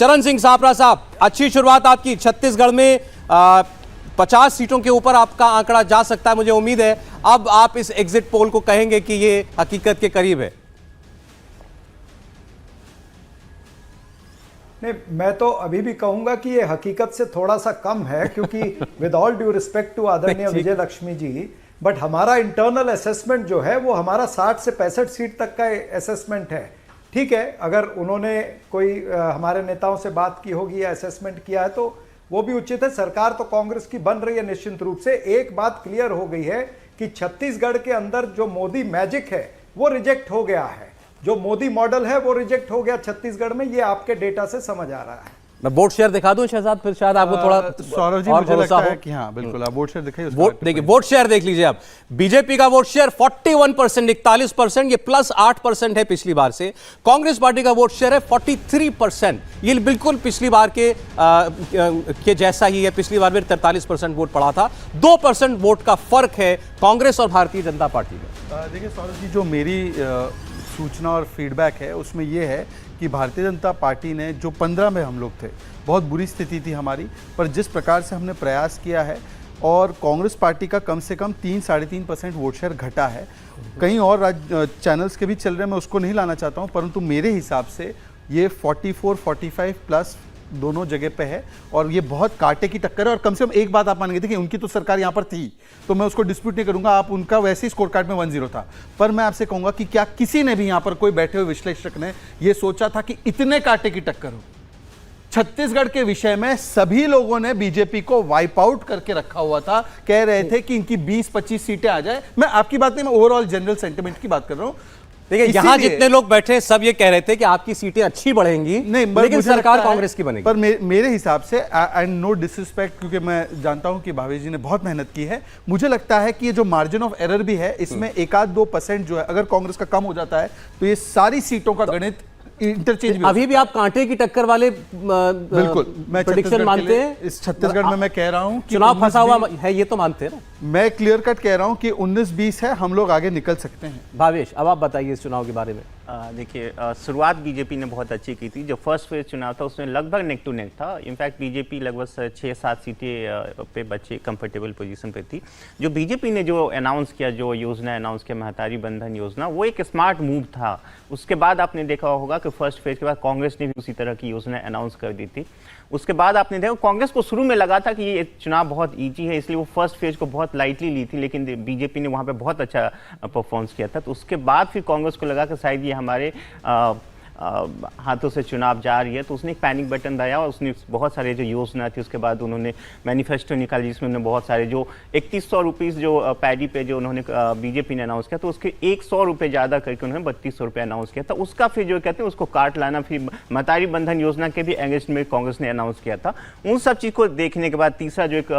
चरण सिंह सापरा साहब, अच्छी शुरुआत आपकी। छत्तीसगढ़ में 50 सीटों के ऊपर आपका आंकड़ा जा सकता है, मुझे उम्मीद है। अब आप इस एग्जिट पोल को कहेंगे कि ये हकीकत के करीब है? नहीं, मैं तो अभी भी कहूंगा कि ये हकीकत से थोड़ा सा कम है, क्योंकि with all due respect to आदरणीय विजय लक्ष्मी जी, बट हमारा इंटरनल असेसमेंट जो है वो हमारा 60 से 65 सीट तक का असेसमेंट है। ठीक है, अगर उन्होंने कोई हमारे नेताओं से बात की होगी या असेसमेंट किया है तो वो भी उचित है। सरकार तो कांग्रेस की बन रही है निश्चित रूप से। एक बात क्लियर हो गई है कि छत्तीसगढ़ के अंदर जो मोदी मैजिक है वो रिजेक्ट हो गया है, जो मोदी मॉडल है वो रिजेक्ट हो गया छत्तीसगढ़ में। ये आपके डेटा से समझ आ रहा है। मैं वोट शेयर दिखा दूं शहजाद, फिर शायद आपको थोड़ा सौरभ जी मुझे लगता है कि हाँ बिल्कुल आप वोट शेयर दिखाइए। वोट देखिए, वोट शेयर देख लीजिए आप। बीजेपी का वोट शेयर 41%, 41%, ये +8% है पिछली बार से। कांग्रेस पार्टी का वोट शेयर है 43%, ये बिल्कुल पिछली बार के जैसा ही है। पिछली बार में 43% वोट पड़ा था। 2% वोट का फर्क है कांग्रेस और भारतीय जनता पार्टी में। देखिए सौरभ जी, जो मेरी सूचना और फीडबैक है उसमें यह है कि भारतीय जनता पार्टी ने जो 15 में हम लोग थे, बहुत बुरी स्थिति थी हमारी, पर जिस प्रकार से हमने प्रयास किया है और कांग्रेस पार्टी का कम से कम 3-3.5% वोट शेयर घटा है। कहीं और चैनल्स के भी चल रहे हैं, मैं उसको नहीं लाना चाहता हूं, परंतु मेरे हिसाब से ये 44-45 प्लस दोनों जगह पे है और ये बहुत कांटे की टक्कर है। और कम से कम एक बात आप मानेंगे, देखिए उनकी तो सरकार यहाँ पर थी तो मैं उसको डिस्प्यूट नहीं करूंगा, आप उनका वैसे ही स्कोर कार्ड में 1-0 था। पर मैं आपसे कहूंगा कि क्या किसी ने भी यहाँ पर कोई बैठे हुए विश्लेषक ने ये सोचा था कि इतने कांटे की टक्कर हो? छत्तीसगढ़ के विषय में सभी लोगों ने बीजेपी को वाइप आउट करके रखा हुआ था, कह रहे थे कि इनकी 20-25 सीटें आ जाए। मैं आपकी बात नहीं, मैं ओवरऑल जनरल सेंटिमेंट की बात कर रहा हूं। देखिए, यहां जितने लोग बैठे सब ये कह रहे थे कि आपकी सीटें अच्छी बढ़ेंगी, नहीं, लेकिन सरकार कांग्रेस की बनेगी। पर मेरे हिसाब से, एंड नो डिसरिस्पेक्ट, क्योंकि मैं जानता हूं कि भावेश जी ने बहुत मेहनत की है, मुझे लगता है कि ये जो मार्जिन ऑफ एरर भी है इसमें 1-2% जो है अगर कांग्रेस का कम हो जाता है तो ये सारी सीटों का गणित इंटरचेंज भी। अभी भी आप कांटे की टक्कर वाले बिल्कुल मैं प्रेडिक्शन मानते हैं? इस छत्तीसगढ़ में मैं कह रहा हूं कि चुनाव फंसा हुआ है, ये तो मानते हैं ना? मैं क्लियर कट कह रहा हूं कि 19-20 है, हम लोग आगे निकल सकते हैं। भावेश, अब आप बताइए इस चुनाव के बारे में। देखिए, शुरुआत बीजेपी ने बहुत अच्छी की थी। जो फर्स्ट फेज चुनाव था उसमें लगभग नेक टू नेक था। इनफैक्ट बीजेपी लगभग 6-7 सीटें पे बच्चे कंफर्टेबल पोजीशन पे थी। जो बीजेपी ने जो अनाउंस किया, जो योजना अनाउंस किया, महतारी बंधन योजना, वो एक स्मार्ट मूव था। उसके बाद आपने देखा होगा कि फर्स्ट फेज के बाद कांग्रेस ने भी उसी तरह की योजना अनाउंस कर दी थी। उसके बाद आपने देखा कांग्रेस को शुरू में लगा था कि ये चुनाव बहुत ईजी है, इसलिए वो फर्स्ट फेज को बहुत लाइटली ली थी, लेकिन बीजेपी ने वहां पे बहुत अच्छा परफॉर्मेंस किया था। तो उसके बाद फिर कांग्रेस को लगा कि शायद ये हमारे हाथों से चुनाव जा रही है, तो उसने एक पैनिक बटन दबाया और उसने बहुत सारे जो योजना थी, उसके बाद उन्होंने मैनिफेस्टो निकाली जिसमें उन्होंने बहुत सारे जो 3100 रुपीज़ जो पैडी पे जो उन्होंने बीजेपी ने अनाउंस किया, तो उसके 100 रुपये ज़्यादा करके उन्होंने 3200 रुपये अनाउंस किया था। उसका फिर जो कहते हैं उसको काट लाना, फिर महतारी बंधन योजना के भी अगेंस्ट में कांग्रेस ने अनाउंस किया था। उन सब चीज़ को देखने के बाद तीसरा जो एक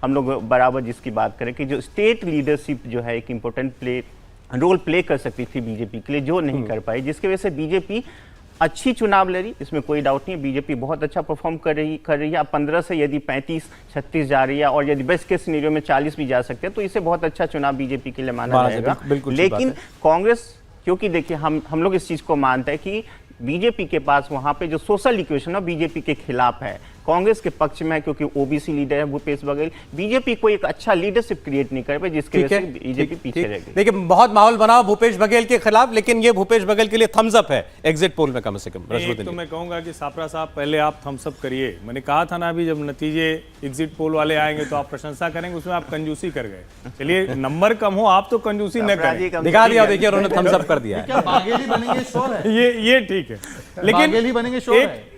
हम लोग बराबर जिसकी बात करें कि जो स्टेट लीडरशिप जो है एक इम्पोर्टेंट रोल प्ले कर सकती थी बीजेपी के लिए, जो नहीं कर पाई, जिसकी वजह से बीजेपी अच्छी चुनाव लड़ी, इसमें कोई डाउट नहीं है। बीजेपी बहुत अच्छा परफॉर्म कर रही है। अब 15 से यदि 35-36 जा रही है और यदि बेस्ट केस सिनेरियो में 40 भी जा सकते हैं, तो इसे बहुत अच्छा चुनाव बीजेपी के लिए माना जाएगा। लेकिन कांग्रेस, क्योंकि देखिए हम लोग इस चीज को मानते हैं कि बीजेपी के पास वहां पे जो सोशल इक्वेशन है बीजेपी के खिलाफ है, कांग्रेस के पक्ष में है, क्योंकि ओबीसी लीडर है भूपेश बघेल। बीजेपी को एक अच्छा लीडरशिप क्रिएट नहीं कर पाए, जिसकी वजह से बीजेपी पीछे रह गई। देखिए, बहुत माहौल बना भूपेश बघेल के खिलाफ, लेकिन ये भूपेश बघेल के लिए थम्स अप है एग्जिट पोल में कम से कम। तो मैं कहूंगा कि सापरा साहब पहले आप थम्स अप करिए। मैंने कहा था ना अभी, जब नतीजे एग्जिट पोल वाले आएंगे तो आप प्रशंसा करेंगे, उसमें आप कंजूसी कर गए। चलिए, नंबर कम हो आप तो कंजूसी न करें। दिखा दिया, देखिए उन्होंने थम्स अप कर दिया। ये ठीक है, लेकिन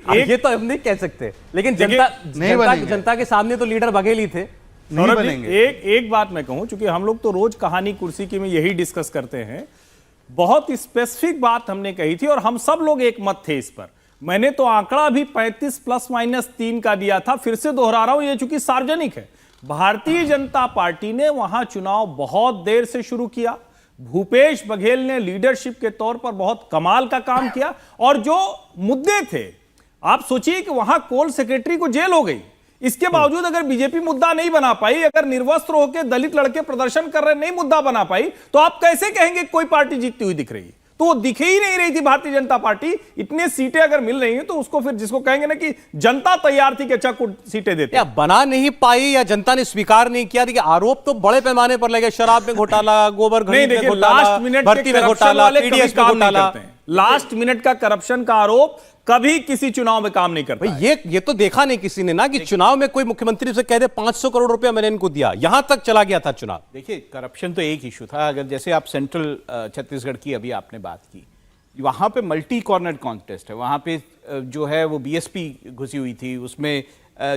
ये तो हम नहीं कह सकते, लेकिन जनता के सामने तो लीडर बघेल ही थे। नहीं बनेंगे। एक बात मैं कहूं, चूंकि हम लोग तो रोज कहानी कुर्सी की में यही डिस्कस करते हैं, बहुत स्पेसिफिक बात हमने कही थी और हम सब लोग एक मत थे इस पर। मैंने तो आंकड़ा भी 35 ±3 का दिया था, फिर से दोहरा रहा हूं, ये चूंकि सार्वजनिक है। भारतीय जनता पार्टी ने वहां चुनाव बहुत देर से शुरू किया। भूपेश बघेल ने लीडरशिप के तौर पर बहुत कमाल का काम किया, और जो मुद्दे थे, आप सोचिए कि वहां कोल सेक्रेटरी को जेल हो गई, इसके बावजूद अगर बीजेपी मुद्दा नहीं बना पाई, अगर निर्वस्त्र होकर दलित लड़के प्रदर्शन कर रहे नहीं मुद्दा बना पाई, तो आप कैसे कहेंगे कोई पार्टी जीतती हुई दिख रही है? तो वो दिखे ही नहीं रही थी भारतीय जनता पार्टी। इतने सीटें अगर मिल रही हैं तो उसको फिर जिसको कहेंगे ना कि जनता तैयार थी कि अच्छा कुछ सीटें देते, या बना नहीं पाई या जनता ने स्वीकार नहीं किया। देखिए आरोप तो बड़े पैमाने पर लगे, शराब में घोटाला, गोबर नहीं में देखिए घोटाला, लास्ट मिनट भर्ती के में करप्शन घोटाला, वाले कभी पीडीएस में काम नहीं घोटाला। करते हैं। लास्ट मिनट का करप्शन का आरोप कभी किसी चुनाव में काम नहीं करता। भाई ये तो देखा नहीं किसी ने ना कि चुनाव में कोई मुख्यमंत्री से कह दे 500 करोड़ रुपया मैंने इनको दिया, यहां तक चला गया था चुनाव। देखिए करप्शन तो एक इशू था। अगर जैसे आप सेंट्रल छत्तीसगढ़ की अभी आपने बात की, वहाँ पे मल्टी कॉर्नर कॉन्टेस्ट है। वहाँ पे जो है वो बीएसपी घुसी हुई थी, उसमें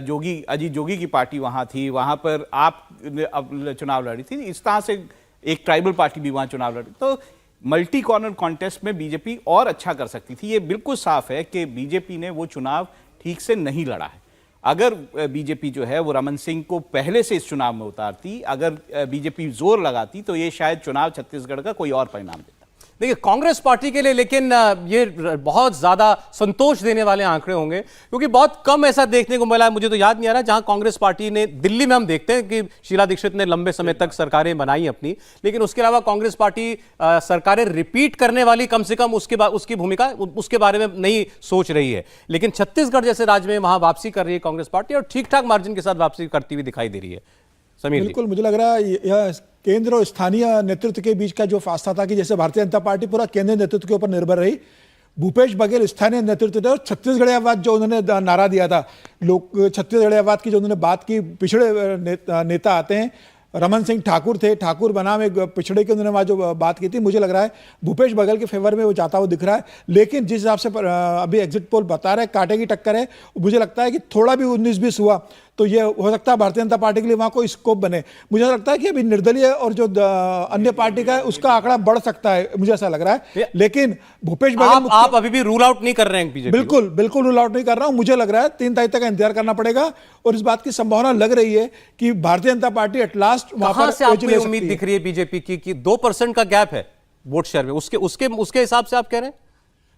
जोगी, अजीत जोगी की पार्टी वहाँ थी, वहाँ पर आप अब चुनाव लड़ी थी। इस तरह से एक ट्राइबल पार्टी भी वहाँ चुनाव लड़ी। तो मल्टी कॉर्नर कॉन्टेस्ट में बीजेपी और अच्छा कर सकती थी। ये बिल्कुल साफ है कि बीजेपी ने वो चुनाव ठीक से नहीं लड़ा है। अगर बीजेपी जो है वो रमन सिंह को पहले से इस चुनाव में उतारती, अगर बीजेपी जोर लगाती, तो ये शायद चुनाव छत्तीसगढ़ का कोई और परिणाम देता। देखिए कांग्रेस पार्टी के लिए लेकिन ये बहुत ज्यादा संतोष देने वाले आंकड़े होंगे, क्योंकि बहुत कम ऐसा देखने को मिला है। मुझे तो याद नहीं आ रहा जहां कांग्रेस पार्टी ने, दिल्ली में हम देखते हैं कि शीला दीक्षित ने लंबे समय तक सरकारें बनाई अपनी, लेकिन उसके अलावा कांग्रेस पार्टी सरकारें रिपीट करने वाली कम से कम उसकी भूमिका उसके बारे में नहीं सोच रही है। लेकिन छत्तीसगढ़ जैसे राज्य में वहां वापसी कर रही है कांग्रेस पार्टी और ठीक ठाक मार्जिन के साथ वापसी करती हुई दिखाई दे रही है। समीर जी। बिल्कुल, मुझे लग रहा है यह केंद्र और स्थानीय नेतृत्व के बीच का जो फासला था कि जैसे भारतीय जनता पार्टी पूरा केंद्रीय नेतृत्व के ऊपर निर्भर रही, भूपेश बघेल स्थानीय नेतृत्व थे और छत्तीसगढ़ियावाद जो उन्होंने नारा दिया था, लोग छत्तीसगढ़ियावाद की जो उन्होंने बात की, पिछड़े नेता आते हैं, रमन सिंह ठाकुर थे, ठाकुर बनाम एक पिछड़े की उन्होंने वहाँ जो बात की थी, मुझे लग रहा है भूपेश बघेल के फेवर में वो जाता हुआ दिख रहा है। लेकिन जिस हिसाब से अभी एग्जिट पोल बता रहे हैं कांटे की टक्कर है, मुझे लगता है कि थोड़ा भी 19-20 हुआ तो ये हो सकता है भारतीय जनता पार्टी के लिए वहाँ कोई स्कोप बने। मुझे लगता है कि अभी निर्दलीय और जो अन्य पार्टी का है उसका आंकड़ा बढ़ सकता है, मुझे ऐसा लग रहा है। लेकिन भूपेश बघेल आप अभी भी रूल आउट नहीं कर रहे हैं बीजेपी? बिल्कुल रूल आउट नहीं कर रहा हूं। मुझे लग रहा है 3 तारीख तक का इंतजार करना पड़ेगा और इस बात की संभावना लग रही है कि Bharatiya Janata party at last वहां पर से आपको ये उम्मीद दिख रही है बीजेपी की कि 2% का गैप है वोट शेयर में, उसके हिसाब से आप कह रहे हैं?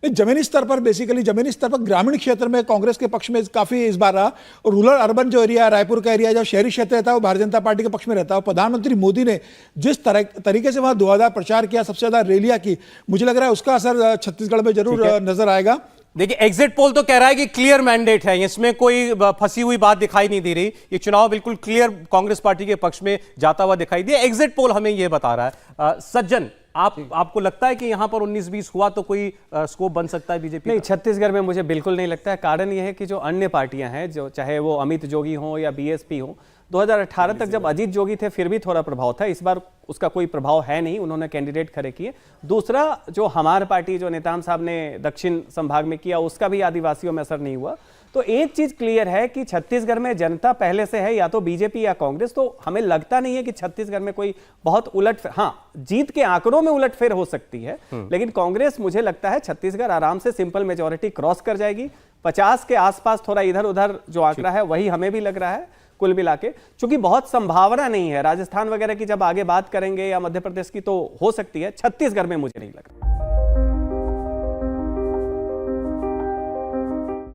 जमीनी स्तर पर, बेसिकली जमीनी स्तर पर ग्रामीण क्षेत्र में कांग्रेस के पक्ष में काफी इस बार रहा और रूरल अर्बन जो एरिया है, रायपुर का एरिया, जो शहरी क्षेत्र रहता है वो भारतीय जनता पार्टी के पक्ष में रहता है। प्रधानमंत्री मोदी ने जिस तरीके से वहां 2000 प्रचार किया, सबसे ज्यादा रैलियां की, मुझे लग रहा है उसका असर छत्तीसगढ़ में जरूर नजर आएगा। देखिए एग्जिट पोल तो कह रहा है कि क्लियर मैंडेट है, इसमें कोई फंसी हुई बात दिखाई नहीं दे रही। ये चुनाव बिल्कुल क्लियर कांग्रेस पार्टी के पक्ष में जाता हुआ दिखाई दिया। एग्जिट पोल हमें यह बता रहा है। सज्जन, आपको लगता है कि यहां पर 19-20 हुआ तो कोई स्कोप बन सकता है बीजेपी? नहीं, छत्तीसगढ़ में मुझे बिल्कुल नहीं लगता है। कारण यह है कि जो अन्य पार्टियां हैं, जो चाहे वो अमित जोगी हो या बीएसपी हो, 2018 तक जब अजीत जोगी थे फिर भी थोड़ा प्रभाव था, इस बार उसका कोई प्रभाव है नहीं, उन्होंने कैंडिडेट खड़े किए। दूसरा, जो हमार पार्टी जो नेताम साहब ने दक्षिण संभाग में किया, उसका भी आदिवासियों में असर नहीं हुआ। तो एक चीज क्लियर है कि छत्तीसगढ़ में जनता पहले से है या तो बीजेपी या कांग्रेस, तो हमें लगता नहीं है कि छत्तीसगढ़ में कोई बहुत उलटफेर, हाँ जीत के आंकड़ों में उलटफेर हो सकती है, लेकिन कांग्रेस मुझे लगता है छत्तीसगढ़ आराम से सिंपल मेजॉरिटी क्रॉस कर जाएगी। 50 के आसपास थोड़ा इधर उधर जो आंकड़ा है वही हमें भी लग रहा है कुल मिला के, चूंकि बहुत संभावना नहीं है। राजस्थान वगैरह की जब आगे बात करेंगे या मध्य प्रदेश की तो हो सकती है, छत्तीसगढ़ में मुझे नहीं लग रहा।